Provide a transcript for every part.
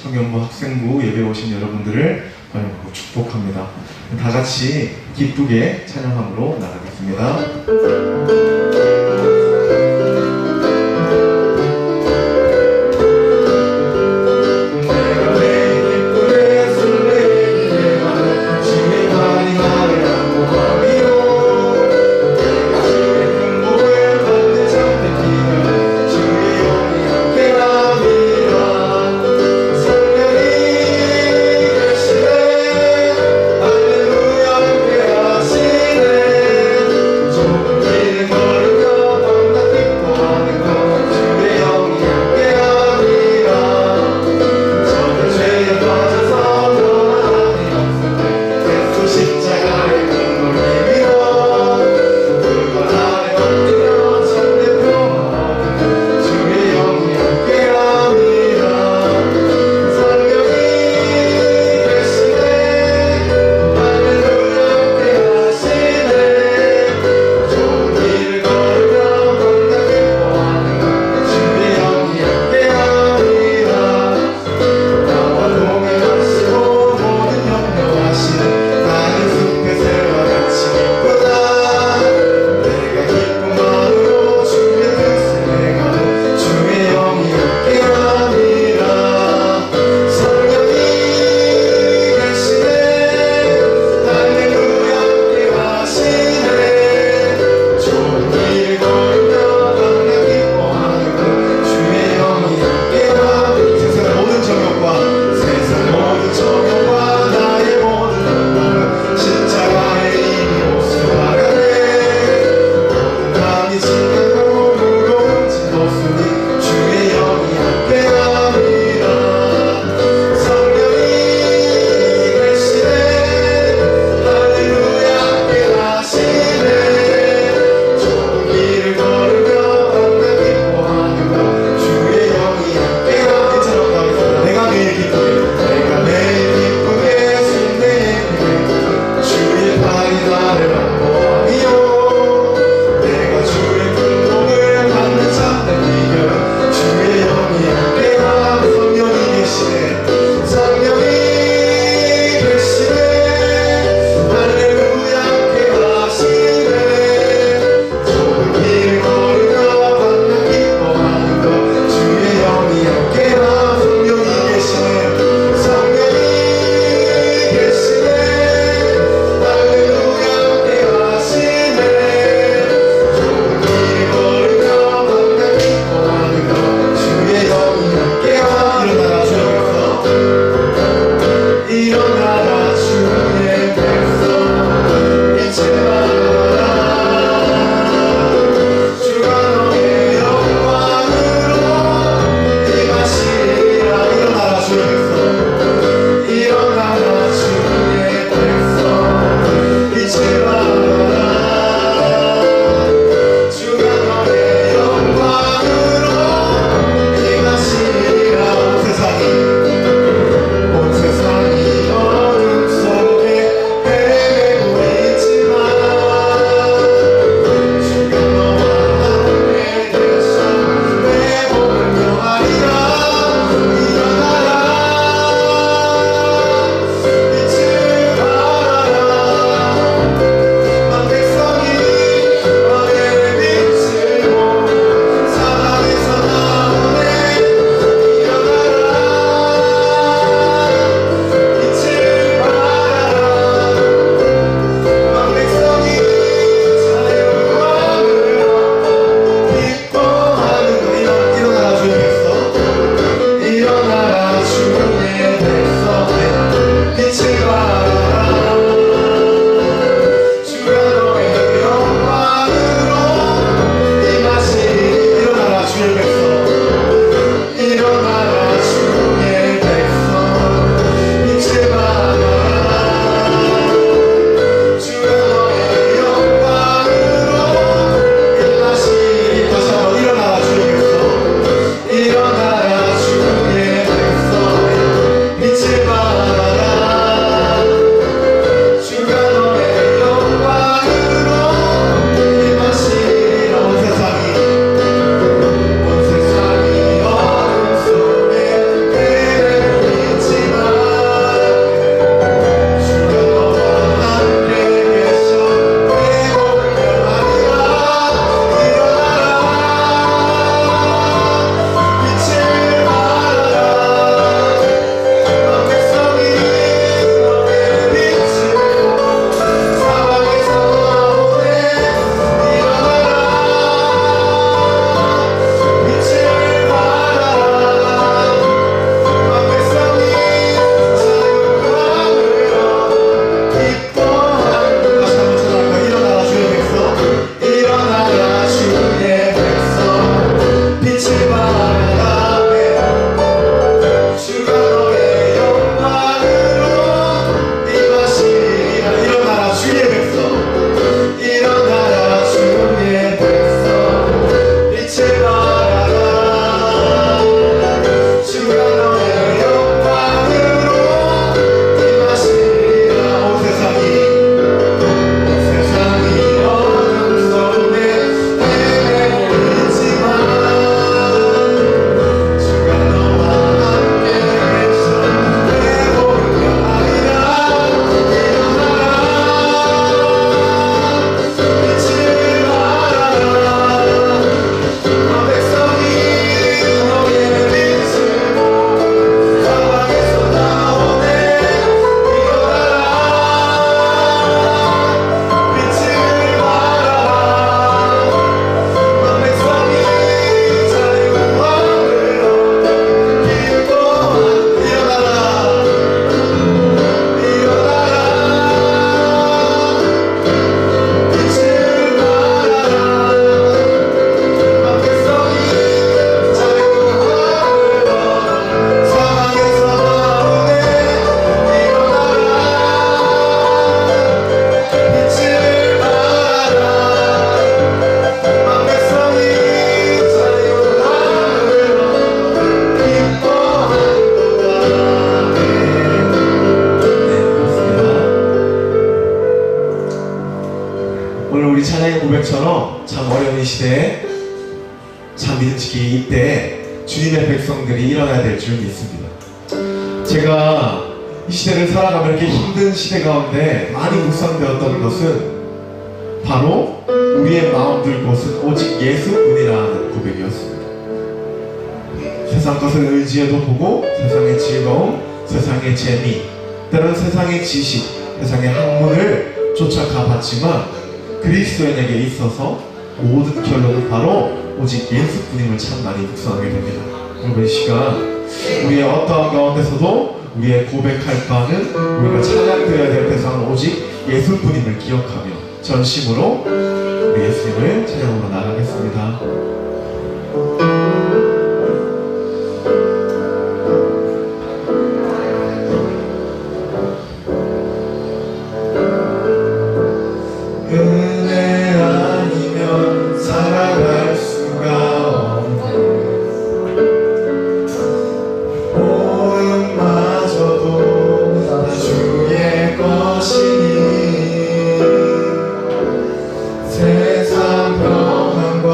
청년부 학생부 예배 오신 여러분들을 환영하고 축복합니다. 다 같이 기쁘게 찬양함으로 나가겠습니다. 할렐루야 함께 하시네 좁은 길 걸어가 백성들이 일어나야 될 줄 믿습니다. 제가 이 시대를 살아가며 이렇게 힘든 시대 가운데 많이 묵상되었던 것은 바로 우리의 마음 들 곳은 오직 예수뿐이라는 고백이었습니다. 세상 것을 의지해도 보고 세상의 즐거움, 세상의 재미, 때로는 세상의 지식, 세상의 학문을 쫓아가 봤지만 그리스도인에게 있어서 모든 결론은 바로 오직 예수뿐임을 참 많이 묵상하게 됩니다. 여러분 이 시간 우리의 어떠한 가운데서도 우리의 고백할 바는 우리가 찬양드려야 될 대상은 오직 예수뿐임을 기억하며 전심으로 우리 예수님을 찬양으로 나가겠습니다. 은혜 아니면 살아갈 수가 없네. 모음마저도 다 주의 것이니 세상 평안과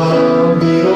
위로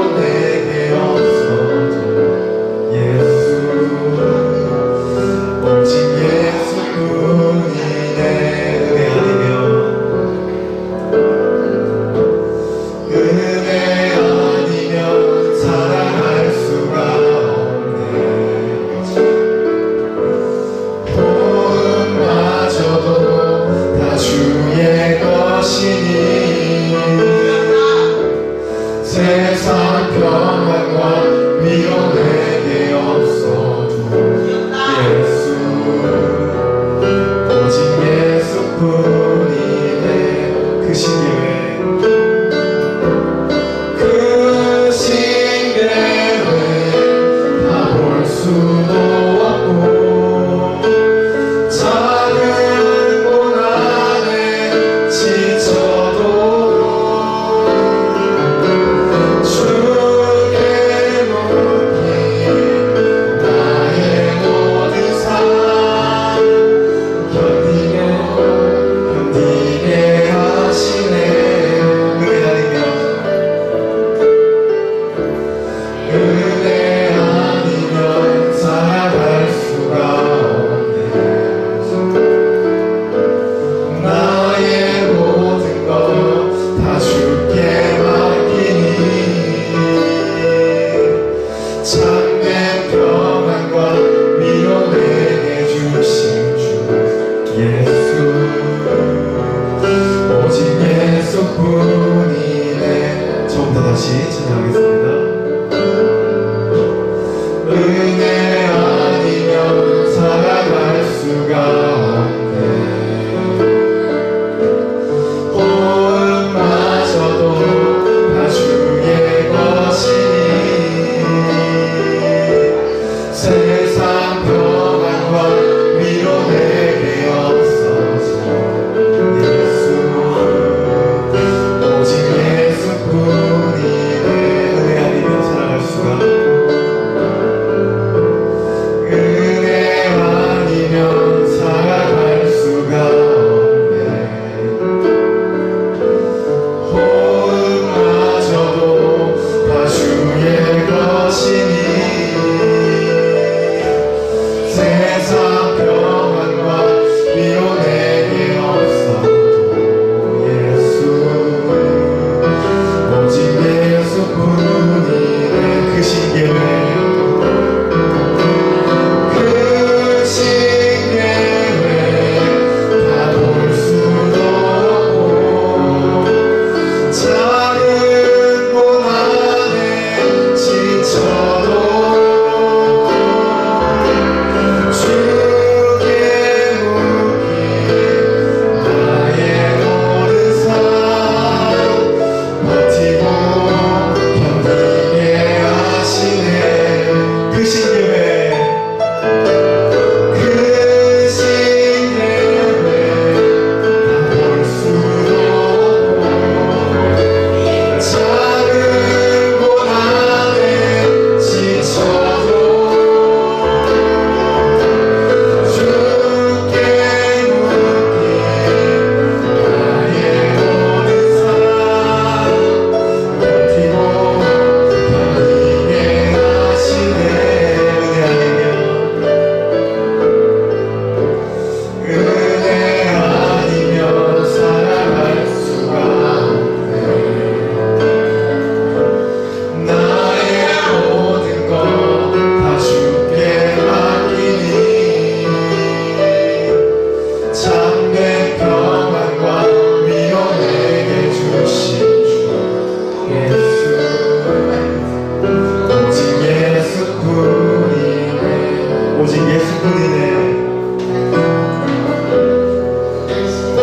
예수뿐이네.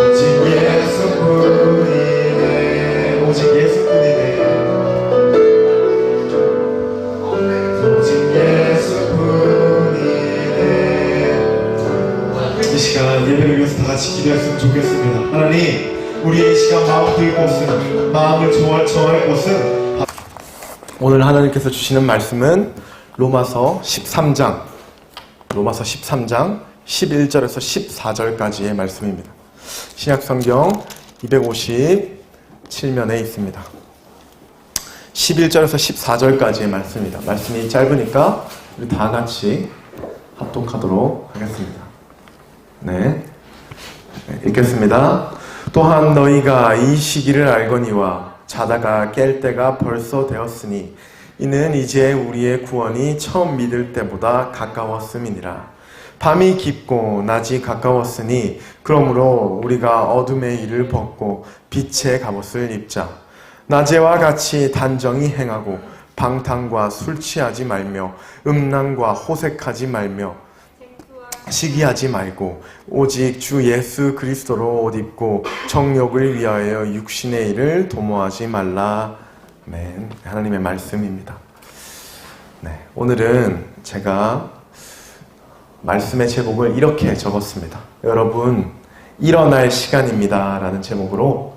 오직 예수뿐이네. 오직 예수뿐이네. 오직 예수뿐이네. 이 시간 예배를 위해서 다 같이 기도했으면 좋겠습니다. 하나님, 우리의 이 시간 마음 들 곳은, 마음을 정할 곳은, 오늘 하나님께서 주시는 말씀은 로마서 13장 11절에서 14절까지의 말씀입니다. 신약성경 257면에 있습니다. 11절에서 14절까지의 말씀입니다. 말씀이 짧으니까 우리 다 같이 합독하도록 하겠습니다. 네, 읽겠습니다. 또한 너희가 이 시기를 알거니와 자다가 깰 때가 벌써 되었으니 이는 이제 우리의 구원이 처음 믿을 때보다 가까웠음이니라. 밤이 깊고 낮이 가까웠으니 그러므로 우리가 어둠의 일을 벗고 빛의 갑옷을 입자. 낮에와 같이 단정히 행하고 방탕과 술 취하지 말며 음란과 호색하지 말며 시기하지 말고 오직 주 예수 그리스도로 옷 입고 정욕을 위하여 육신의 일을 도모하지 말라. 아멘. 하나님의 말씀입니다. 네, 오늘은 제가 말씀의 제목을 이렇게 적었습니다. 여러분, 일어날 시간입니다 라는 제목으로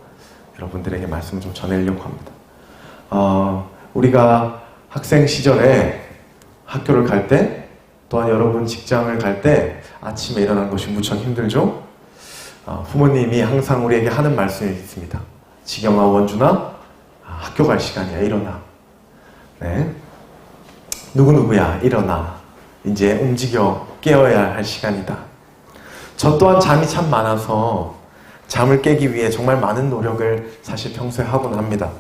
여러분들에게 말씀을 좀 전하려고 합니다. 우리가 학생 시절에 학교를 갈 때, 또한 여러분 직장을 갈 때 아침에 일어나는 것이 무척 힘들죠? 부모님이 항상 우리에게 하는 말씀이 있습니다. 지경아, 원준아, 학교 갈 시간이야. 일어나. 네. 누구누구야. 일어나. 이제 움직여 깨어야 할 시간이다. 저 또한 잠이 참 많아서 잠을 깨기 위해 정말 많은 노력을 사실 평소에 하곤 합니다.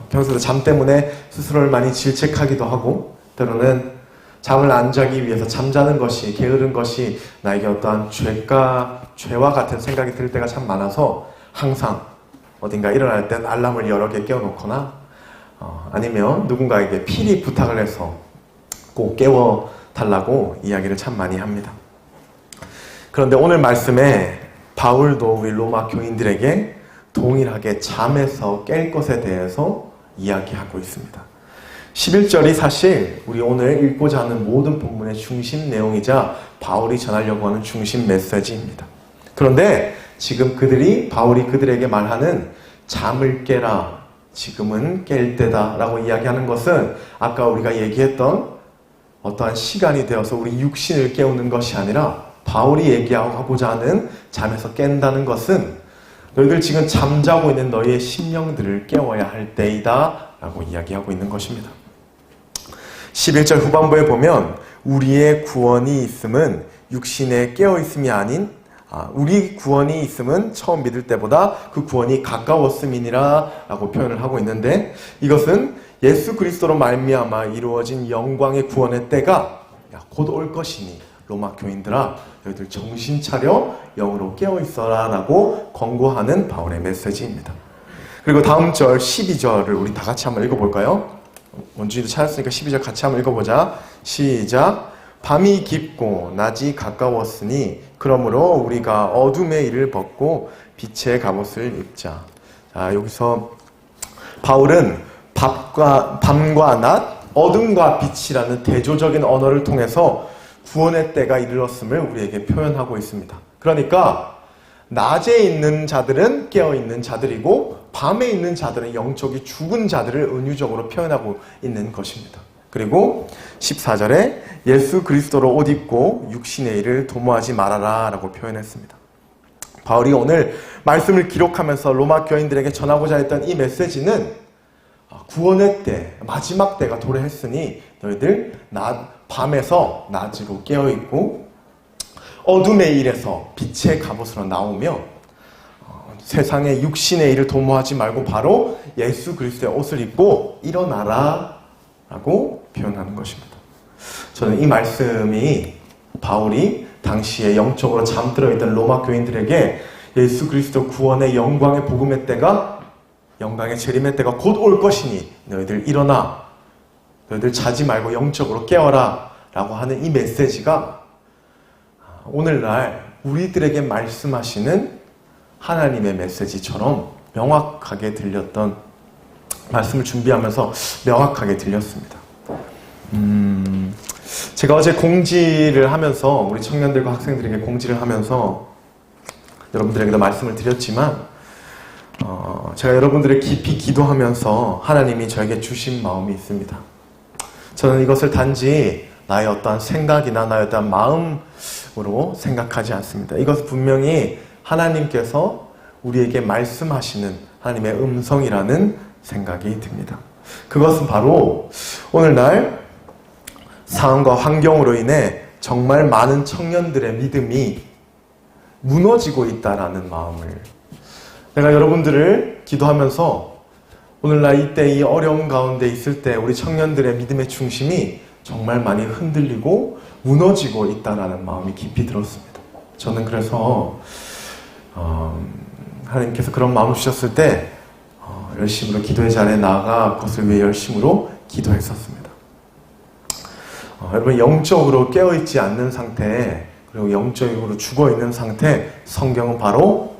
평소에 잠 때문에 스스로를 많이 질책하기도 하고, 때로는 잠을 안 자기 위해서 잠자는 것이, 게으른 것이 나에게 어떠한 죄와 같은 생각이 들 때가 참 많아서 항상 어딘가 일어날 땐 알람을 여러 개 깨워놓거나 아니면 누군가에게 필히 부탁을 해서 꼭 깨워달라고 이야기를 참 많이 합니다. 그런데 오늘 말씀에 바울도 우리 로마 교인들에게 동일하게 잠에서 깰 것에 대해서 이야기하고 있습니다. 11절이 사실 우리 오늘 읽고자 하는 모든 본문의 중심 내용이자 바울이 전하려고 하는 중심 메시지입니다. 그런데 지금 바울이 그들에게 말하는 잠을 깨라, 지금은 깰 때다 라고 이야기하는 것은 아까 우리가 얘기했던 어떠한 시간이 되어서 우리 육신을 깨우는 것이 아니라 바울이 얘기하고자 하는 잠에서 깬다는 것은 너희들 지금 잠자고 있는 너희의 심령들을 깨워야 할 때이다 라고 이야기하고 있는 것입니다. 11절 후반부에 보면 우리의 구원이 있음은 육신에 깨어있음이 아닌 우리 구원이 있음은 처음 믿을 때보다 그 구원이 가까웠음이니라 라고 표현을 하고 있는데, 이것은 예수 그리스도로 말미암아 이루어진 영광의 구원의 때가 곧 올 것이니 로마 교인들아 너희들 정신 차려 영으로 깨어있어라 라고 권고하는 바울의 메시지입니다. 그리고 다음 절 12절을 우리 다 같이 한번 읽어볼까요? 원준이도 찾았으니까 12절 같이 한번 읽어보자. 시작. 밤이 깊고 낮이 가까웠으니 그러므로 우리가 어둠의 일을 벗고 빛의 갑옷을 입자. 자, 여기서 바울은 밤과 낮, 어둠과 빛이라는 대조적인 언어를 통해서 구원의 때가 이르렀음을 우리에게 표현하고 있습니다. 그러니까 낮에 있는 자들은 깨어있는 자들이고 밤에 있는 자들은 영적이 죽은 자들을 은유적으로 표현하고 있는 것입니다. 그리고 14절에 예수 그리스도로 옷 입고 육신의 일을 도모하지 말아라 라고 표현했습니다. 바울이 오늘 말씀을 기록하면서 로마 교인들에게 전하고자 했던 이 메시지는 구원의 때, 마지막 때가 도래했으니 너희들 밤에서 낮으로 깨어있고 어둠의 일에서 빛의 갑옷으로 나오며 세상의 육신의 일을 도모하지 말고 바로 예수 그리스도의 옷을 입고 일어나라 라고 표현하는 것입니다. 저는 이 말씀이 바울이 당시에 영적으로 잠들어 있던 로마 교인들에게 예수 그리스도 구원의 영광의 복음의 때가, 영광의 재림의 때가 곧 올 것이니 너희들 일어나, 너희들 자지 말고 영적으로 깨어라 라고 하는 이 메시지가 오늘날 우리들에게 말씀하시는 하나님의 메시지처럼 명확하게 들렸던 말씀을 준비하면서 명확하게 들렸습니다. 제가 어제 공지를 하면서 우리 청년들과 학생들에게 공지를 하면서 여러분들에게도 말씀을 드렸지만 제가 여러분들을 깊이 기도하면서 하나님이 저에게 주신 마음이 있습니다. 저는 이것을 단지 나의 어떠한 생각이나 나의 어떠한 마음으로 생각하지 않습니다. 이것은 분명히 하나님께서 우리에게 말씀하시는 하나님의 음성이라는 생각이 듭니다. 그것은 바로 오늘날 상황과 환경으로 인해 정말 많은 청년들의 믿음이 무너지고 있다라는 마음을, 내가 여러분들을 기도하면서 오늘날 이때 이 어려운 가운데 있을 때 우리 청년들의 믿음의 중심이 정말 많이 흔들리고 무너지고 있다라는 마음이 깊이 들었습니다. 저는 그래서 하나님께서 그런 마음을 주셨을 때 열심으로 기도의 자리에 나아가 그것을 위해 열심으로 기도했었습니다. 여러분, 영적으로 깨어있지 않는 상태, 그리고 영적으로 죽어있는 상태, 성경은 바로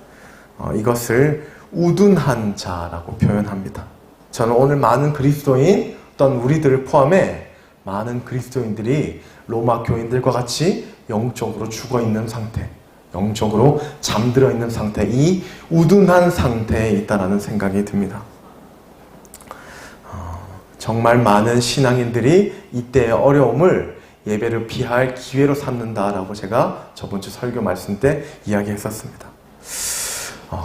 이것을 우둔한 자라고 표현합니다. 저는 오늘 많은 그리스도인, 또한 우리들을 포함해 많은 그리스도인들이 로마 교인들과 같이 영적으로 죽어있는 상태, 영적으로 잠들어 있는 상태, 이 우둔한 상태에 있다는 생각이 듭니다. 정말 많은 신앙인들이 이때의 어려움을 예배를 피할 기회로 삼는다라고 제가 저번 주 설교 말씀 때 이야기했었습니다.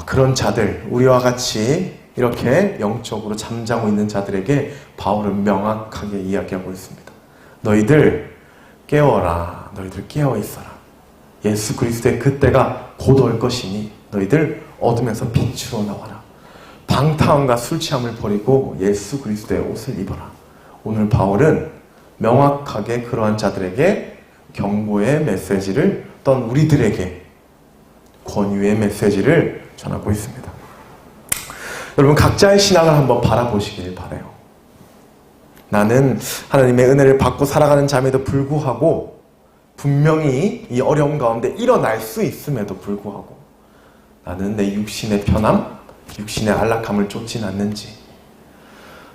그런 자들, 우리와 같이 이렇게 영적으로 잠자고 있는 자들에게 바울은 명확하게 이야기하고 있습니다. 너희들 깨어라, 너희들 깨어 있어라. 예수 그리스도의 그때가 곧 올 것이니 너희들 어둠에서 빛으로 나와라. 방탕함과 술 취함을 버리고 예수 그리스도의 옷을 입어라. 오늘 바울은 명확하게 그러한 자들에게 경고의 메시지를, 또한 우리들에게 권유의 메시지를 전하고 있습니다. 여러분, 각자의 신앙을 한번 바라보시길 바라요. 나는 하나님의 은혜를 받고 살아가는 자임에도 불구하고 분명히 이 어려움 가운데 일어날 수 있음에도 불구하고 나는 내 육신의 편함, 육신의 안락함을 쫓진 않는지,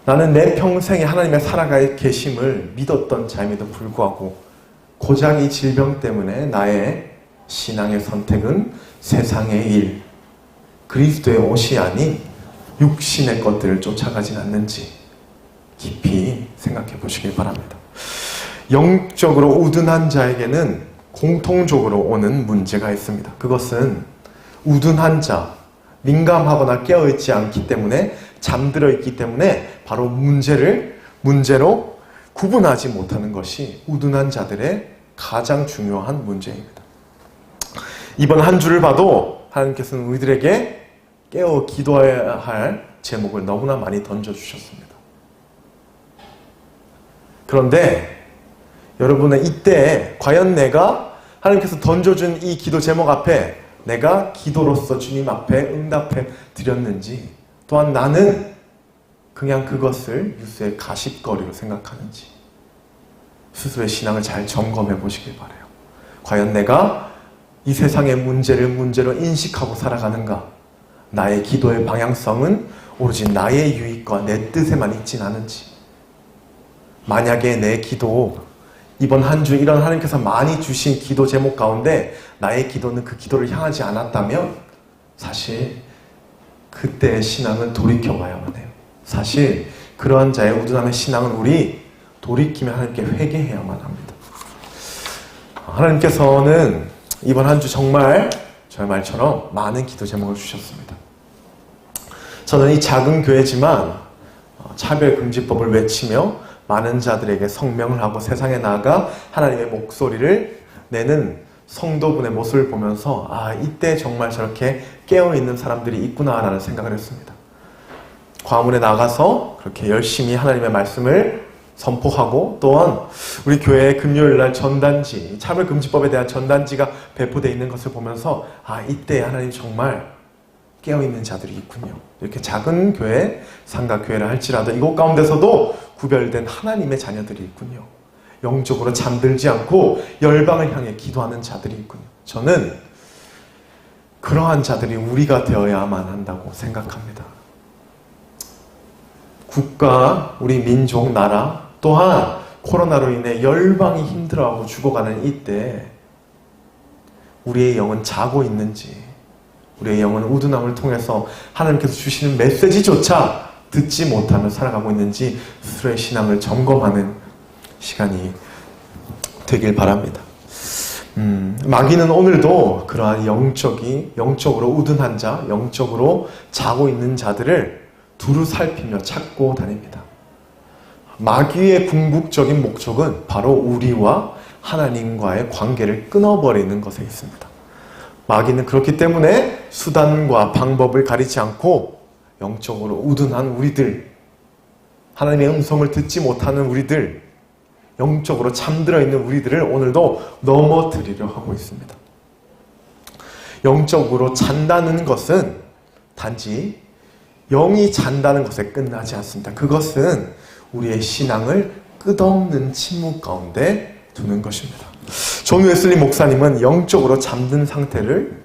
나는 내 평생에 하나님의 살아가 계심을 믿었던 자임에도 불구하고 고작 이 질병 때문에 나의 신앙의 선택은 세상의 일, 그리스도의 옷이 아닌 육신의 것들을 쫓아가진 않는지 깊이 생각해 보시길 바랍니다. 영적으로 우둔한 자에게는 공통적으로 오는 문제가 있습니다. 그것은 우둔한 자, 민감하거나 깨어있지 않기 때문에, 잠들어 있기 때문에 바로 문제로 구분하지 못하는 것이 우둔한 자들의 가장 중요한 문제입니다. 이번 한 주를 봐도 하나님께서는 우리들에게 깨어 기도해야 할 제목을 너무나 많이 던져주셨습니다. 그런데 여러분은 이때 과연 내가 하나님께서 던져준 이 기도 제목 앞에 내가 기도로서 주님 앞에 응답해 드렸는지, 또한 나는 그냥 그것을 유수의 가십거리로 생각하는지 스스로의 신앙을 잘 점검해 보시길 바라요. 과연 내가 이 세상의 문제를 문제로 인식하고 살아가는가? 나의 기도의 방향성은 오로지 나의 유익과 내 뜻에만 있진 않은지, 만약에 내 기도, 이번 한 주 이런 하나님께서 많이 주신 기도 제목 가운데 나의 기도는 그 기도를 향하지 않았다면 사실 그때의 신앙은 돌이켜봐야만 해요. 사실 그러한 자의 우둔함의 신앙은 우리 돌이키며 하나님께 회개해야만 합니다. 하나님께서는 이번 한 주 정말 저의 말처럼 많은 기도 제목을 주셨습니다. 저는 이 작은 교회지만 차별금지법을 외치며 많은 자들에게 성명을 하고 세상에 나아가 하나님의 목소리를 내는 성도분의 모습을 보면서 이때 정말 저렇게 깨어있는 사람들이 있구나라는 생각을 했습니다. 과문에 나가서 그렇게 열심히 하나님의 말씀을 선포하고, 또한 우리 교회의 금요일날 전단지, 차별금지법에 대한 전단지가 배포되어 있는 것을 보면서 이때 하나님 정말 깨어있는 자들이 있군요. 이렇게 작은 교회, 상가교회를 할지라도 이곳 가운데서도 구별된 하나님의 자녀들이 있군요. 영적으로 잠들지 않고 열방을 향해 기도하는 자들이 있군요. 저는 그러한 자들이 우리가 되어야만 한다고 생각합니다. 국가, 우리 민족, 나라 또한 코로나로 인해 열방이 힘들어하고 죽어가는 이때 우리의 영은 자고 있는지, 우리의 영은 우둔함을 통해서 하나님께서 주시는 메시지조차 듣지 못하며 살아가고 있는지 스스로의 신앙을 점검하는 시간이 되길 바랍니다. 마귀는 오늘도 그러한 영적으로 우둔한 자, 영적으로 자고 있는 자들을 두루 살피며 찾고 다닙니다. 마귀의 궁극적인 목적은 바로 우리와 하나님과의 관계를 끊어버리는 것에 있습니다. 마귀는 그렇기 때문에 수단과 방법을 가리지 않고 영적으로 우둔한 우리들, 하나님의 음성을 듣지 못하는 우리들, 영적으로 잠들어 있는 우리들을 오늘도 넘어뜨리려 하고 있습니다. 영적으로 잔다는 것은 단지 영이 잔다는 것에 끝나지 않습니다. 그것은 우리의 신앙을 끝없는 침묵 가운데 두는 것입니다. 존 웨슬리 목사님은 영적으로 잠든 상태를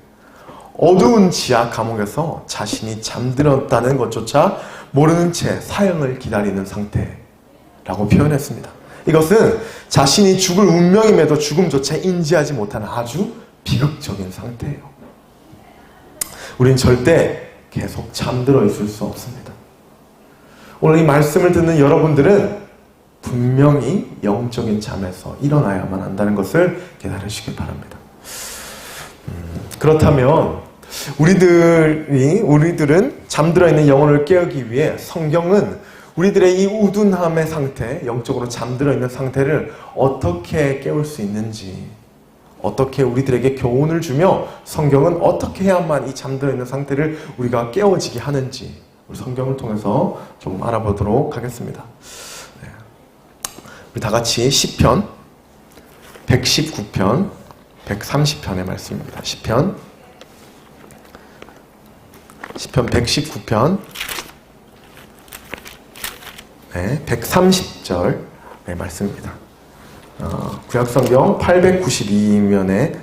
어두운 지하 감옥에서 자신이 잠들었다는 것조차 모르는 채 사형을 기다리는 상태라고 표현했습니다. 이것은 자신이 죽을 운명임에도 죽음조차 인지하지 못하는 아주 비극적인 상태예요. 우린 절대 계속 잠들어 있을 수 없습니다. 오늘 이 말씀을 듣는 여러분들은 분명히 영적인 잠에서 일어나야만 한다는 것을 깨달으시길 바랍니다. 그렇다면 우리들은 잠들어 있는 영혼을 깨우기 위해 성경은 우리들의 이 우둔함의 상태, 영적으로 잠들어 있는 상태를 어떻게 깨울 수 있는지, 어떻게 우리들에게 교훈을 주며 성경은 어떻게 해야만 이 잠들어 있는 상태를 우리가 깨워지게 하는지 우리 성경을 통해서 좀 알아보도록 하겠습니다. 우리 다 같이 시편 119편 130편의 말씀입니다. 시편 119편 130절의 말씀입니다. 구약성경 892면에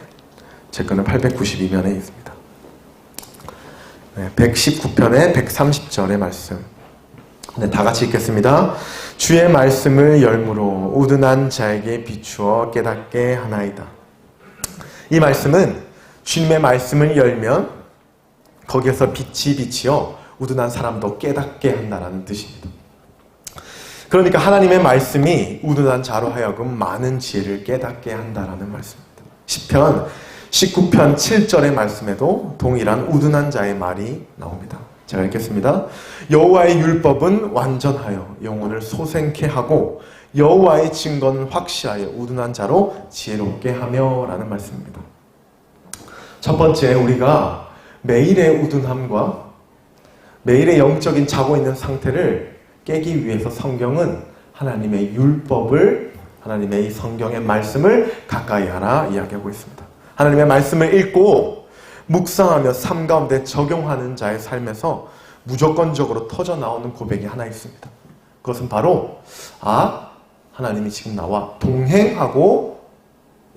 제 거는 892면에 있습니다. 119편의 130절의 말씀. 다 같이 읽겠습니다. 주의 말씀을 열무로 우둔한 자에게 비추어 깨닫게 하나이다. 이 말씀은 주님의 말씀을 열면 거기에서 빛이 비치어 우둔한 사람도 깨닫게 한다는 뜻입니다. 그러니까 하나님의 말씀이 우둔한 자로 하여금 많은 지혜를 깨닫게 한다는 말씀입니다. 시편 19편 7절의 말씀에도 동일한 우둔한 자의 말이 나옵니다. 제가 읽겠습니다. 여호와의 율법은 완전하여 영혼을 소생케 하고 여호와의 증거는 확실하여 우둔한 자로 지혜롭게 하며 라는 말씀입니다. 첫 번째, 우리가 매일의 우둔함과 매일의 영적인 자고 있는 상태를 깨기 위해서 성경은 하나님의 율법을, 하나님의 성경의 말씀을 가까이 하라 이야기하고 있습니다. 하나님의 말씀을 읽고 묵상하며 삶 가운데 적용하는 자의 삶에서 무조건적으로 터져 나오는 고백이 하나 있습니다. 그것은 바로 하나님이 지금 나와 동행하고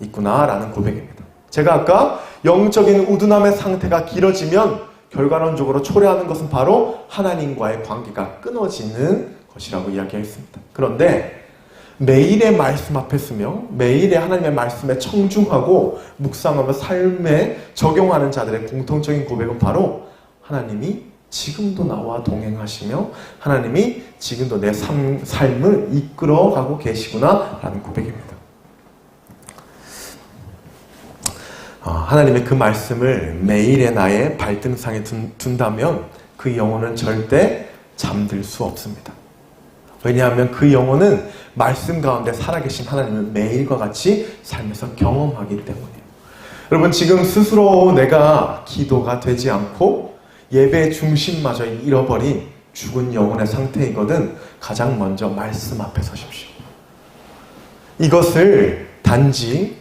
있구나라는 고백입니다. 제가 아까 영적인 우둔함의 상태가 길어지면 결과론적으로 초래하는 것은 바로 하나님과의 관계가 끊어지는 것이라고 이야기했습니다. 그런데 매일의 말씀 앞에 서며 매일의 하나님의 말씀에 청중하고 묵상하며 삶에 적용하는 자들의 공통적인 고백은 바로 하나님이 지금도 나와 동행하시며 하나님이 지금도 내 삶을 이끌어가고 계시구나 라는 고백입니다. 하나님의 그 말씀을 매일의 나의 발등상에 둔다면 그 영혼은 절대 잠들 수 없습니다. 왜냐하면 그 영혼은 말씀 가운데 살아계신 하나님을 매일과 같이 삶에서 경험하기 때문이에요. 여러분, 지금 스스로 내가 기도가 되지 않고 예배의 중심마저 잃어버린 죽은 영혼의 상태이거든 가장 먼저 말씀 앞에 서십시오. 이것을 단지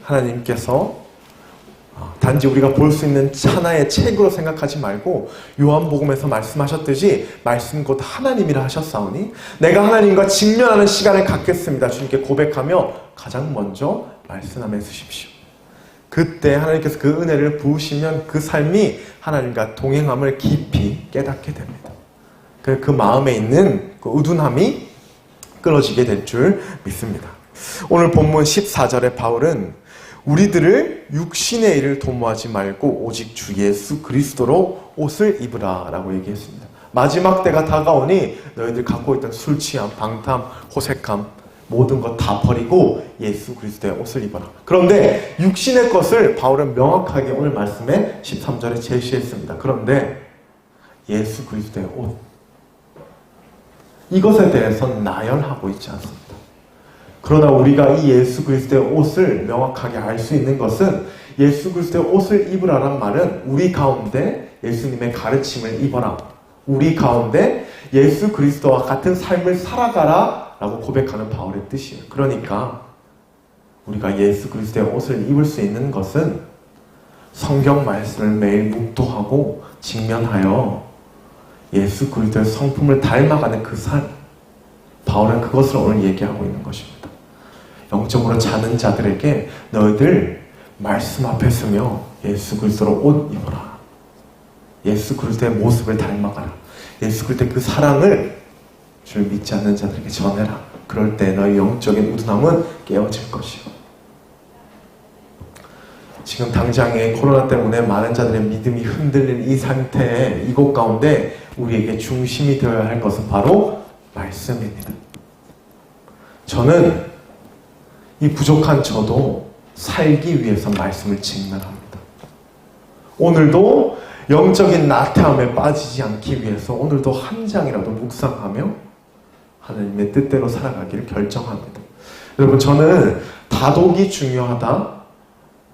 우리가 볼 수 있는 하나의 책으로 생각하지 말고 요한복음에서 말씀하셨듯이 말씀 곧 하나님이라 하셨사오니 내가 하나님과 직면하는 시간을 갖겠습니다. 주님께 고백하며 가장 먼저 말씀함에 쓰십시오. 그때 하나님께서 그 은혜를 부으시면 그 삶이 하나님과 동행함을 깊이 깨닫게 됩니다. 그 마음에 있는 그 우둔함이 끊어지게 될 줄 믿습니다. 오늘 본문 14절에 바울은 우리들을 육신의 일을 도모하지 말고 오직 주 예수 그리스도로 옷을 입으라 라고 얘기했습니다. 마지막 때가 다가오니 너희들 갖고 있던 술 취함, 방탕, 호색함 모든 것 다 버리고 예수 그리스도의 옷을 입어라. 그런데 육신의 것을 바울은 명확하게 오늘 말씀에 13절에 제시했습니다. 그런데 예수 그리스도의 옷, 이것에 대해서는 나열하고 있지 않습니다. 그러나 우리가 이 예수 그리스도의 옷을 명확하게 알 수 있는 것은 예수 그리스도의 옷을 입으라란 말은 우리 가운데 예수님의 가르침을 입어라, 우리 가운데 예수 그리스도와 같은 삶을 살아가라 라고 고백하는 바울의 뜻이에요. 그러니까 우리가 예수 그리스도의 옷을 입을 수 있는 것은 성경 말씀을 매일 묵도하고 직면하여 예수 그리스도의 성품을 닮아가는 그 삶, 바울은 그것을 오늘 얘기하고 있는 것입니다. 영적으로 자는 자들에게 너희들 말씀 앞에 서며 예수 그리스도로 옷 입어라, 예수 그리스도의 모습을 닮아가라, 예수 그리스도의 그 사랑을 줄 믿지 않는 자들에게 전해라. 그럴 때 너희 영적인 우둔함은 깨어질 것이요. 지금 당장에 코로나 때문에 많은 자들의 믿음이 흔들린 이 상태에 이곳 가운데 우리에게 중심이 되어야 할 것은 바로 말씀입니다. 저는 이 부족한 저도 살기 위해서 말씀을 직면합니다. 오늘도 영적인 나태함에 빠지지 않기 위해서 오늘도 한 장이라도 묵상하며 하나님의 뜻대로 살아가기를 결정합니다. 여러분, 저는 다독이 중요하다,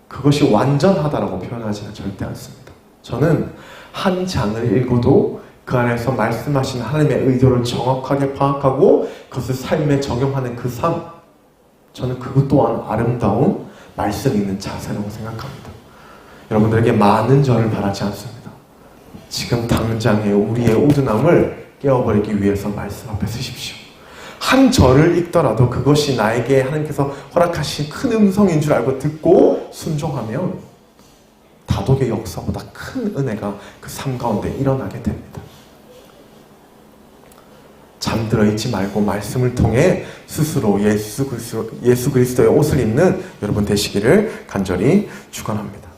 그것이 완전하다라고 표현하지는 절대 않습니다. 저는 한 장을 읽어도 그 안에서 말씀하신 하나님의 의도를 정확하게 파악하고 그것을 삶에 적용하는 그 삶, 저는 그것 또한 아름다운 말씀 있는 자세라고 생각합니다. 여러분들에게 많은 절을 바라지 않습니다. 지금 당장에 우리의 우둔함을 깨워버리기 위해서 말씀 앞에 서십시오. 한 절을 읽더라도 그것이 나에게 하나님께서 허락하신 큰 음성인 줄 알고 듣고 순종하면 다독의 역사보다 큰 은혜가 그 삶 가운데 일어나게 됩니다. 잠들어 있지 말고 말씀을 통해 스스로 예수 그리스도의 옷을 입는 여러분 되시기를 간절히 축원합니다.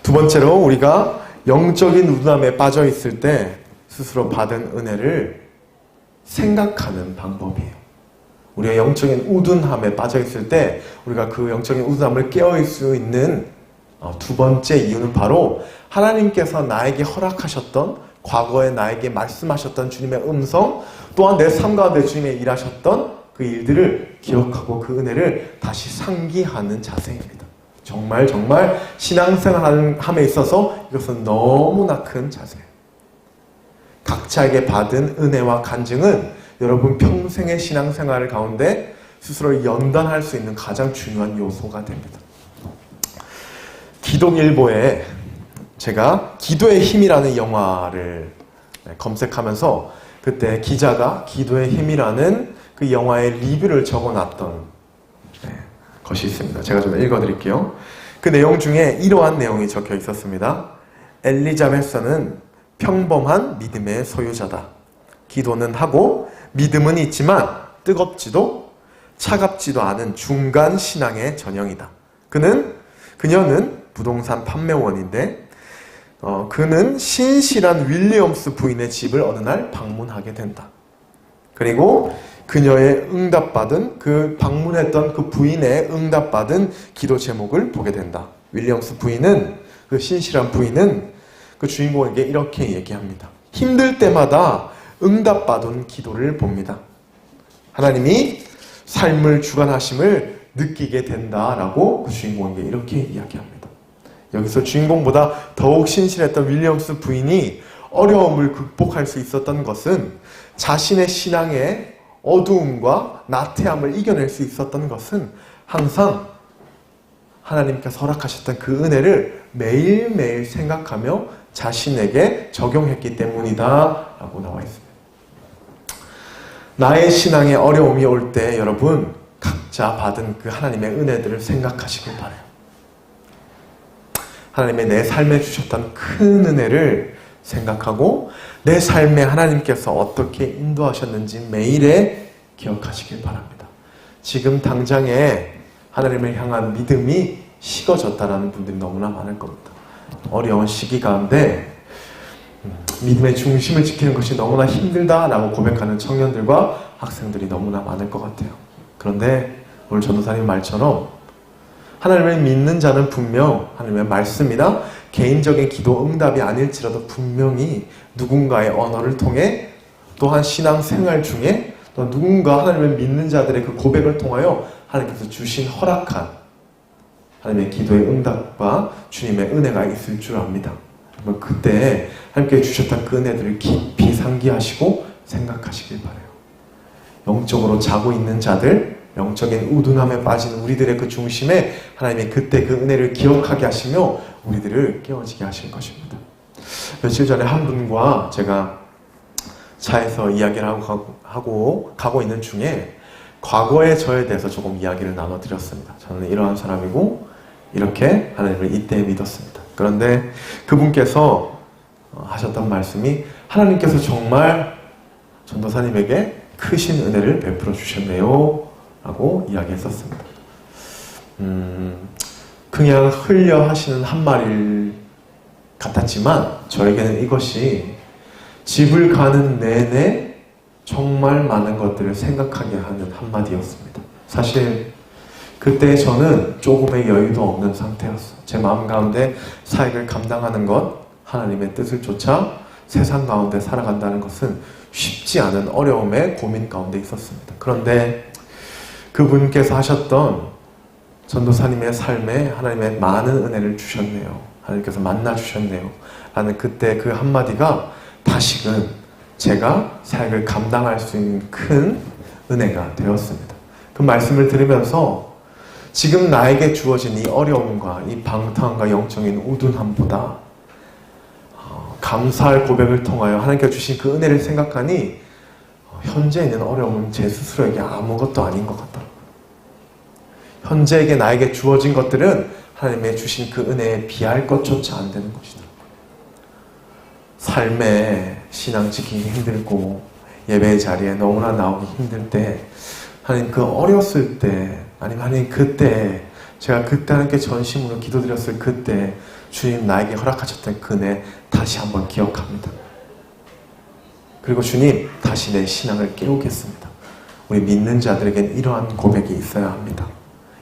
두 번째로, 우리가 영적인 우둔함에 빠져 있을 때 스스로 받은 은혜를 생각하는 방법이에요. 우리가 영적인 우둔함에 빠져 있을 때 우리가 그 영적인 우둔함을 깨어있을 수 있는 두 번째 이유는 바로 하나님께서 나에게 허락하셨던, 과거에 나에게 말씀하셨던 주님의 음성, 또한 내 삶 가운데 주님의 일하셨던 그 일들을 기억하고 그 은혜를 다시 상기하는 자세입니다. 정말 신앙생활함에 있어서 이것은 너무나 큰 자세예요. 각자에게 받은 은혜와 간증은 여러분 평생의 신앙생활 가운데 스스로 연단할 수 있는 가장 중요한 요소가 됩니다. 기독일보에 제가 기도의 힘이라는 영화를 검색하면서 그때 기자가 기도의 힘이라는 그 영화의 리뷰를 적어놨던 것이 있습니다. 제가 좀 읽어드릴게요. 그 내용 중에 이러한 내용이 적혀 있었습니다. 엘리자베스는 평범한 믿음의 소유자다. 기도는 하고 믿음은 있지만 뜨겁지도 차갑지도 않은 중간 신앙의 전형이다. 그녀는 부동산 판매원인데 그는 신실한 윌리엄스 부인의 집을 어느 날 방문하게 된다. 그리고 그녀의 응답받은, 그 방문했던 그 부인의 응답받은 기도 제목을 보게 된다. 윌리엄스 부인은, 그 신실한 부인은 그 주인공에게 이렇게 얘기합니다. 힘들 때마다 응답받은 기도를 봅니다. 하나님이 삶을 주관하심을 느끼게 된다라고 그 주인공에게 이렇게 이야기합니다. 여기서 주인공보다 더욱 신실했던 윌리엄스 부인이 어려움을 극복할 수 있었던 것은, 자신의 신앙의 어두움과 나태함을 이겨낼 수 있었던 것은 항상 하나님께서 허락하셨던 그 은혜를 매일매일 생각하며 자신에게 적용했기 때문이다 라고 나와 있습니다. 나의 신앙에 어려움이 올 때 여러분, 각자 받은 그 하나님의 은혜들을 생각하시길 바라요. 하나님의 내 삶에 주셨던 큰 은혜를 생각하고 내 삶에 하나님께서 어떻게 인도하셨는지 매일에 기억하시길 바랍니다. 지금 당장에 하나님을 향한 믿음이 식어졌다는 분들이 너무나 많을 겁니다. 어려운 시기 가운데 믿음의 중심을 지키는 것이 너무나 힘들다라고 고백하는 청년들과 학생들이 너무나 많을 것 같아요. 그런데 오늘 전도사님 말처럼 하나님을 믿는 자는 분명 하나님의 말씀이나 개인적인 기도 응답이 아닐지라도 분명히 누군가의 언어를 통해 또한 신앙생활 중에 또 누군가 하나님을 믿는 자들의 그 고백을 통하여 하나님께서 주신 허락한 하나님의 기도의 응답과 주님의 은혜가 있을 줄 압니다. 그때 하나님께 주셨던 그 은혜들을 깊이 상기하시고 생각하시길 바라요. 영적으로 자고 있는 자들, 영적인 우둔함에 빠진 우리들의 그 중심에 하나님이 그때 그 은혜를 기억하게 하시며 우리들을 깨워지게 하실 것입니다. 며칠 전에 한 분과 제가 차에서 이야기를 하고 가고 있는 중에 과거의 저에 대해서 조금 이야기를 나눠드렸습니다. 저는 이러한 사람이고 이렇게 하나님을 이때 믿었습니다. 그런데 그분께서 하셨던 말씀이 하나님께서 정말 전도사님에게 크신 은혜를 베풀어 주셨네요 라고 이야기했었습니다. 그냥 흘려 하시는 한마디를 같았지만 저에게는 이것이 집을 가는 내내 정말 많은 것들을 생각하게 하는 한마디였습니다. 사실 그때 저는 조금의 여유도 없는 상태였어요. 제 마음 가운데 사역을 감당하는 것, 하나님의 뜻을 쫓아 세상 가운데 살아간다는 것은 쉽지 않은 어려움의 고민 가운데 있었습니다. 그런데 그분께서 하셨던 전도사님의 삶에 하나님의 많은 은혜를 주셨네요. 하나님께서 만나주셨네요. 라는 그때 그 한마디가 다시금 제가 사역을 감당할 수 있는 큰 은혜가 되었습니다. 그 말씀을 들으면서 지금 나에게 주어진 이 어려움과 이 방탕과 영적인 우둔함보다 감사할 고백을 통하여 하나님께서 주신 그 은혜를 생각하니 현재 있는 어려움은 제 스스로에게 아무것도 아닌 것 같더라고요. 현재에게 나에게 주어진 것들은 하나님의 주신 그 은혜에 비할 것조차 안 되는 것이더라고요. 삶에 신앙 지키기 힘들고 예배의 자리에 너무나 나오기 힘들 때 하나님 그 어렸을 때 아니면 하나님 그때 제가 그때 하나님께 전심으로 기도드렸을 그때 주님 나에게 허락하셨던 그 은혜 다시 한번 기억합니다. 그리고 주님 다시 내 신앙을 깨우겠습니다. 우리 믿는 자들에겐 이러한 고백이 있어야 합니다.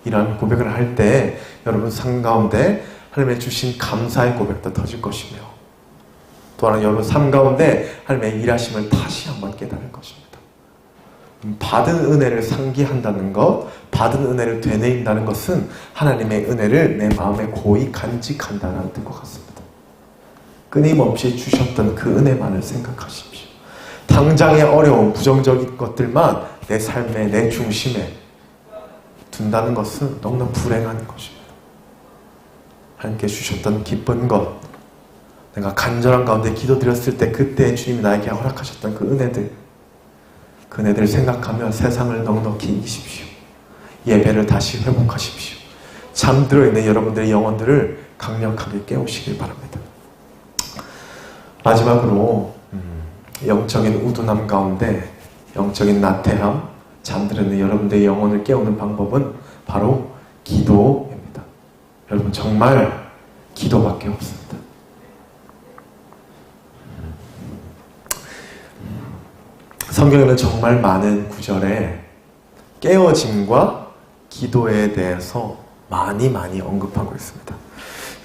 이러한 고백을 할 때 여러분 삶 가운데 하나님의 주신 감사의 고백도 터질 것이며 또한 여러분 삶 가운데 하나님의 일하심을 다시 한번 깨달을 것입니다. 받은 은혜를 상기한다는 것, 받은 은혜를 되뇌인다는 것은 하나님의 은혜를 내 마음에 고이 간직한다는 뜻과 같습니다. 끊임없이 주셨던 그 은혜만을 생각하십시오. 당장의 어려운 부정적인 것들만 내 삶에 내 중심에 둔다는 것은 너무나 불행한 것입니다. 하나님께 주셨던 기쁜 것, 내가 간절한 가운데 기도드렸을 때 그때 주님이 나에게 허락하셨던 그 은혜들, 그 은혜들을 생각하며 세상을 넉넉히 이기십시오. 예배를 다시 회복하십시오. 잠들어 있는 여러분들의 영혼들을 강력하게 깨우시길 바랍니다. 마지막으로 영적인 우둔함 가운데 영적인 나태함, 잠들어 있는 여러분들의 영혼을 깨우는 방법은 바로 기도입니다. 여러분 정말 기도밖에 없습니다. 성경에는 정말 많은 구절에 깨어짐과 기도에 대해서 많이 언급하고 있습니다.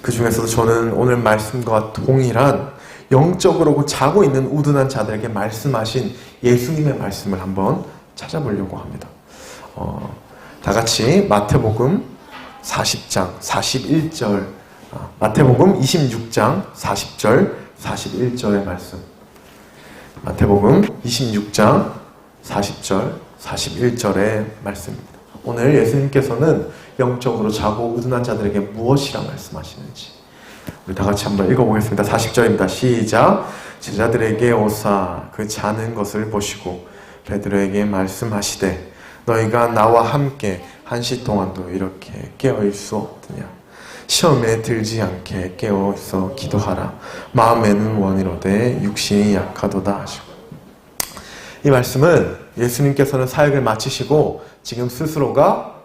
그 중에서도 저는 오늘 말씀과 동일한 영적으로 자고 있는 우둔한 자들에게 말씀하신 예수님의 말씀을 한번 찾아보려고 합니다. 다 같이 마태복음 40장 41절 마태복음 26장 40절 41절의 말씀 마태복음 26장 40절 41절의 말씀입니다. 오늘 예수님께서는 영적으로 자고 우둔한 자들에게 무엇이라 말씀하시는지 우리 다 같이 한번 읽어보겠습니다. 40절입니다. 시작. 제자들에게 오사 그 자는 것을 보시고 베드로에게 말씀하시되 너희가 나와 함께 한시 동안도 이렇게 깨어있을 수 없느냐. 시험에 들지 않게 깨어있어 기도하라. 마음에는 원이로되 육신이 약하도다 하시고. 이 말씀은 예수님께서는 사역을 마치시고 지금 스스로가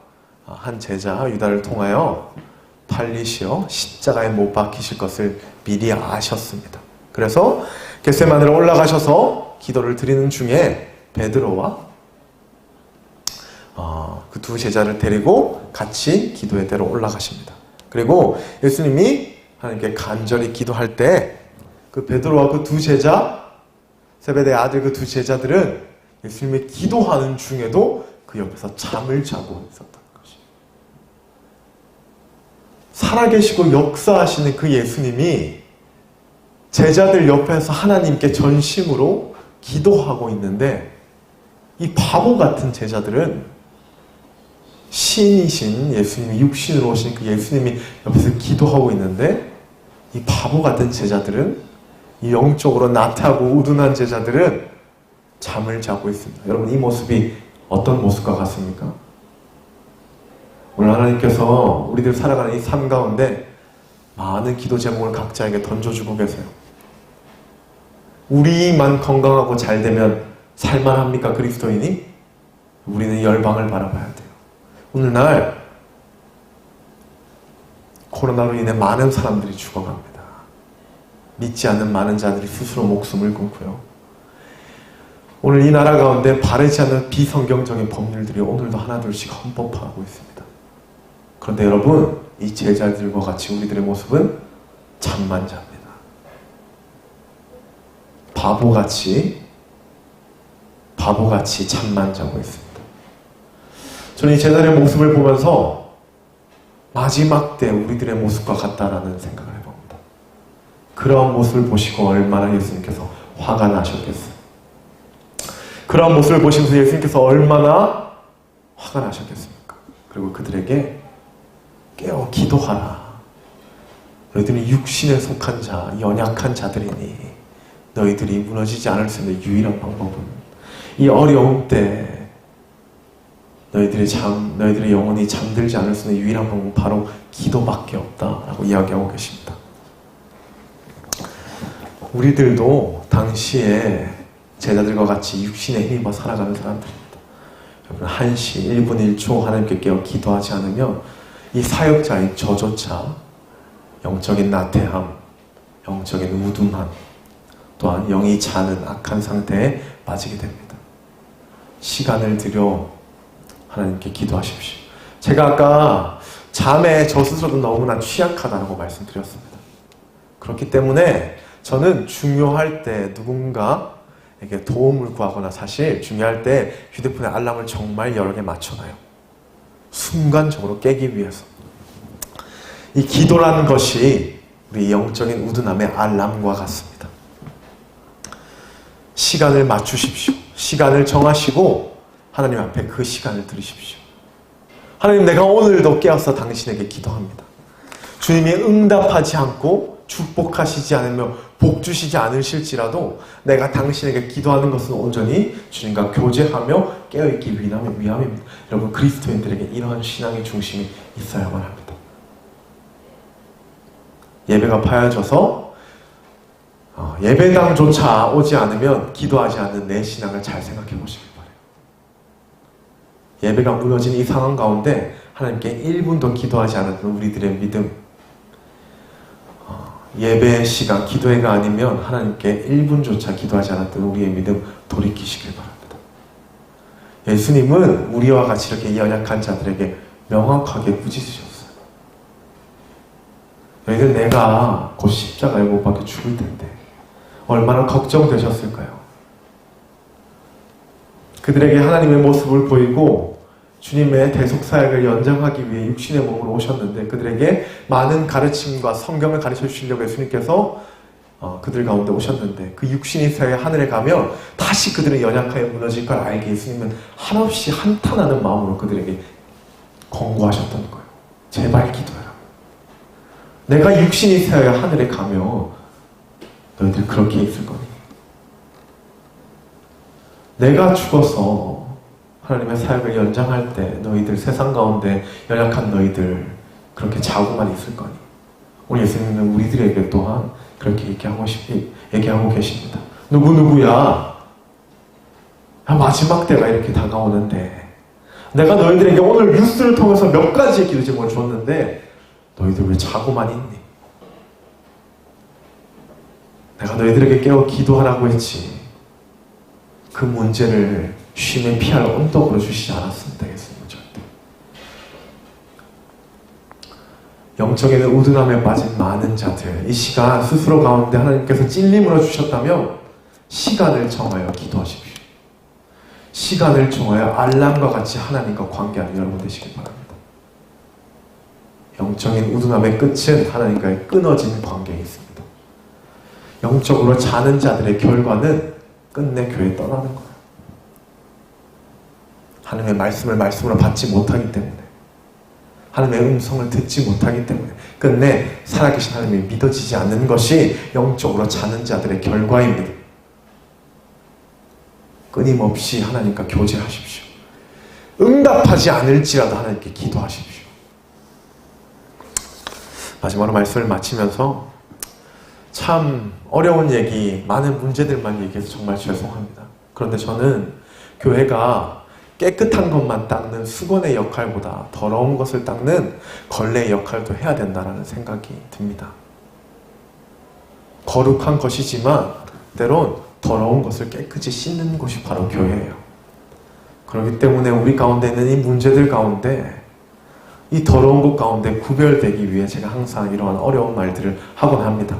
한 제자 유다를 통하여 팔리시어 십자가에 못 박히실 것을 미리 아셨습니다. 그래서 겟세마네로 올라가셔서 기도를 드리는 중에 베드로와 그 두 제자를 데리고 같이 기도의 대로 올라가십니다. 그리고 예수님이 하나님께 간절히 기도할 때 그 베드로와 그 두 제자, 세베대의 아들 그 두 제자들은 예수님이 기도하는 중에도 그 옆에서 잠을 자고 있었던 것이에요. 살아계시고 역사하시는 그 예수님이 제자들 옆에서 하나님께 전심으로 기도하고 있는데, 이 바보 같은 제자들은 신이신 예수님이 육신으로 오신 그 예수님이 옆에서 기도하고 있는데, 이 바보 같은 제자들은, 이 영적으로 나태하고 우둔한 제자들은 잠을 자고 있습니다. 여러분, 이 모습이 어떤 모습과 같습니까? 오늘 하나님께서 우리들 살아가는 이 삶 가운데 많은 기도 제목을 각자에게 던져주고 계세요. 우리만 건강하고 잘 되면 살만합니까, 그리스도인이? 우리는 열방을 바라봐야 돼요. 오늘날 코로나로 인해 많은 사람들이 죽어갑니다. 믿지 않는 많은 자들이 스스로 목숨을 끊고요. 오늘 이 나라 가운데 바르지 않는 비성경적인 법률들이 오늘도 하나둘씩 헌법화하고 있습니다. 그런데 여러분, 이 제자들과 같이 우리들의 모습은 잠만 잡니다. 바보같이 잠만 자고 있습니다. 저는 이 제자들의 모습을 보면서 마지막 때 우리들의 모습과 같다라는 생각을 해봅니다. 그러한 모습을 보시고 얼마나 예수님께서 화가 나셨겠어요. 그러한 모습을 보시면서 예수님께서 얼마나 화가 나셨겠습니까? 그리고 그들에게 깨어 기도하라. 너희들은 육신에 속한 자, 연약한 자들이니 너희들이 무너지지 않을 수 있는 유일한 방법은 이 어려움 때 너희들의 영혼이 잠들지 않을 수 있는 유일한 방법은 바로 기도밖에 없다라고 이야기하고 계십니다. 우리들도 당시에 제자들과 같이 육신에 힘입어 살아가는 사람들입니다. 여러분, 1시, 1분, 1초 하나님께 깨어 기도하지 않으면 이 사역자인 저조차 영적인 나태함, 영적인 우둔함, 또한 영이 자는 악한 상태에 빠지게 됩니다. 시간을 들여 하나님께 기도하십시오. 제가 아까 잠에 저 스스로도 너무나 취약하다고 말씀드렸습니다. 그렇기 때문에 저는 중요할 때 누군가에게 도움을 구하거나, 사실 중요할 때 휴대폰에 알람을 정말 여러 개 맞춰놔요. 순간적으로 깨기 위해서. 이 기도라는 것이 우리 영적인 우둔함의 알람과 같습니다. 시간을 맞추십시오. 시간을 정하시고 하나님 앞에 그 시간을 들으십시오. 하나님, 내가 오늘도 깨어서 당신에게 기도합니다. 주님이 응답하지 않고 축복하시지 않으며 복 주시지 않으실지라도 내가 당신에게 기도하는 것은 온전히 주님과 교제하며 깨어있기 위함입니다. 여러분, 그리스도인들에게 이러한 신앙의 중심이 있어야만 합니다. 예배가 파여져서 예배당조차 오지 않으면 기도하지 않는 내 신앙을 잘 생각해 보시길 바라요. 예배가 무너진 이 상황 가운데 하나님께 1분도 기도하지 않았던 우리들의 믿음, 예배 시간, 기도회가 아니면 하나님께 1분조차 기도하지 않았던 우리의 믿음 돌이키시길 바랍니다. 예수님은 우리와 같이 이렇게 연약한 자들에게 명확하게 꾸짖으셨어요. 너희들 내가 곧 십자가에 못 박혀 죽을 텐데 얼마나 걱정되셨을까요? 그들에게 하나님의 모습을 보이고 주님의 대속사역을 연장하기 위해 육신의 몸으로 오셨는데, 그들에게 많은 가르침과 성경을 가르쳐 주시려고 예수님께서 그들 가운데 오셨는데, 그 육신의 사역에 하늘에 가면 다시 그들은 연약하게 무너질 걸 알게 예수님은 한없이 한탄하는 마음으로 그들에게 권고하셨던 거예요. 제발 기도해라. 내가 육신이 사역에 하늘에 가면 너희들 그렇게 있을 거니? 내가 죽어서 하나님의 사역을 연장할 때 너희들 세상 가운데 연약한 너희들 그렇게 자고만 있을 거니 우리 예수님은 우리들에게 또한 그렇게 얘기하고 계십니다. 누구누구야? 마지막 때가 이렇게 다가오는데 내가 너희들에게 오늘 뉴스를 통해서 몇 가지의 기도 제목을 줬는데 너희들 왜 자고만 있니? 내가 너희들에게 깨워 기도하라고 했지. 그 문제를 쉼에 피할 언덕으로 주시지 않았습니다. 예수님은 절대. 영적인 우둔함에 빠진 많은 자들, 이 시간 스스로 가운데 하나님께서 찔림으로 주셨다면 시간을 정하여 기도하십시오. 시간을 정하여 알람과 같이 하나님과 관계하는 여러분 되시길 바랍니다. 영적인 우둔함의 끝은 하나님과의 끊어진 관계에 있습니다. 영적으로 자는 자들의 결과는 끝내 교회 떠나는 거예요. 하나님의 말씀을 말씀으로 받지 못하기 때문에, 하나님의 음성을 듣지 못하기 때문에 끝내 살아계신 하나님이 믿어지지 않는 것이 영적으로 자는 자들의 결과입니다. 끊임없이 하나님과 교제하십시오. 응답하지 않을지라도 하나님께 기도하십시오. 마지막으로 말씀을 마치면서 참 어려운 얘기, 많은 문제들만 얘기해서 정말 죄송합니다. 그런데 저는 교회가 깨끗한 것만 닦는 수건의 역할보다 더러운 것을 닦는 걸레의 역할도 해야 된다는 생각이 듭니다. 거룩한 것이지만 때론 더러운 것을 깨끗이 씻는 곳이 바로 교회예요. 그렇기 때문에 우리 가운데 있는 이 문제들 가운데 이 더러운 것 가운데 구별되기 위해 제가 항상 이러한 어려운 말들을 하곤 합니다.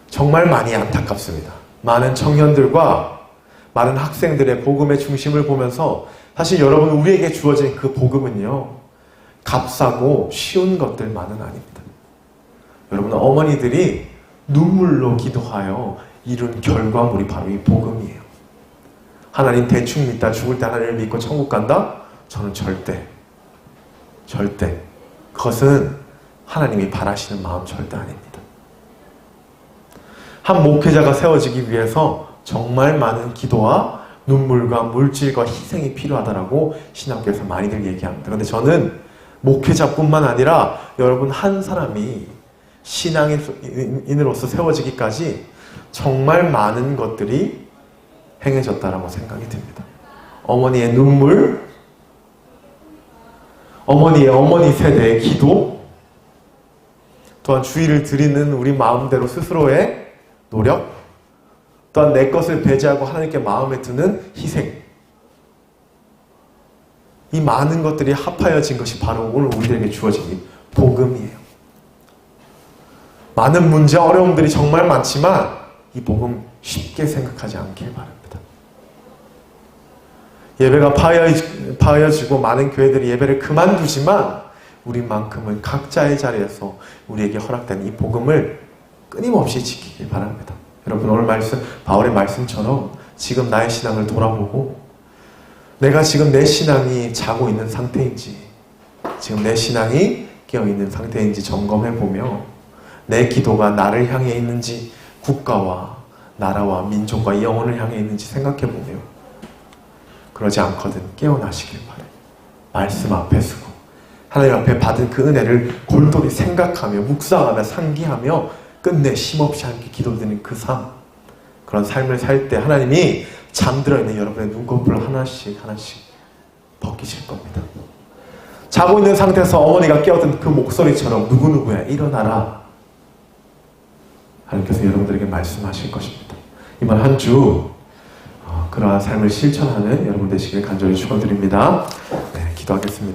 정말 많이 안타깝습니다. 많은 청년들과 많은 학생들의 복음의 중심을 보면서 사실 여러분 우리에게 주어진 그 복음은요 값싸고 쉬운 것들만은 아닙니다. 여러분 어머니들이 눈물로 기도하여 이룬 결과물이 바로 이 복음이에요. 하나님 대충 믿다 죽을 때 하나님을 믿고 천국 간다? 저는 절대 그것은 하나님이 바라시는 마음 절대 아닙니다. 한 목회자가 세워지기 위해서 정말 많은 기도와 눈물과 물질과 희생이 필요하다라고 신학교에서 많이들 얘기합니다. 그런데 저는 목회자뿐만 아니라 여러분 한 사람이 신앙인으로서 세워지기까지 정말 많은 것들이 행해졌다라고 생각이 듭니다. 어머니의 눈물, 어머니 세대의 기도, 또한 주의를 드리는 우리 마음대로 스스로의 노력, 또한 내 것을 배제하고 하나님께 마음에 드는 희생. 이 많은 것들이 합하여진 것이 바로 오늘 우리들에게 주어진 복음이에요. 많은 문제, 어려움들이 정말 많지만 이 복음 쉽게 생각하지 않길 바랍니다. 예배가 파여지고 많은 교회들이 예배를 그만두지만 우리만큼은 각자의 자리에서 우리에게 허락된 이 복음을 끊임없이 지키길 바랍니다. 여러분 오늘 말씀, 바울의 말씀처럼 지금 나의 신앙을 돌아보고 내가 지금 내 신앙이 자고 있는 상태인지 지금 내 신앙이 깨어있는 상태인지 점검해보며 내 기도가 나를 향해 있는지 국가와 나라와 민족과 영혼을 향해 있는지 생각해보며 그러지 않거든 깨어나시길 바라요. 말씀 앞에 서고 하나님 앞에 받은 그 은혜를 골똘히 생각하며 묵상하며 상기하며 끝내 쉼없이 함께 기도드리는 그 삶, 그런 삶을 살 때 하나님이 잠들어 있는 여러분의 눈꺼풀을 하나씩 벗기실 겁니다. 자고 있는 상태에서 어머니가 깨어든 그 목소리처럼 누구누구야 일어나라 하나님께서 여러분들에게 말씀하실 것입니다. 이번 한 주 그러한 삶을 실천하는 여러분 되시길 간절히 축원드립니다. 네, 기도하겠습니다.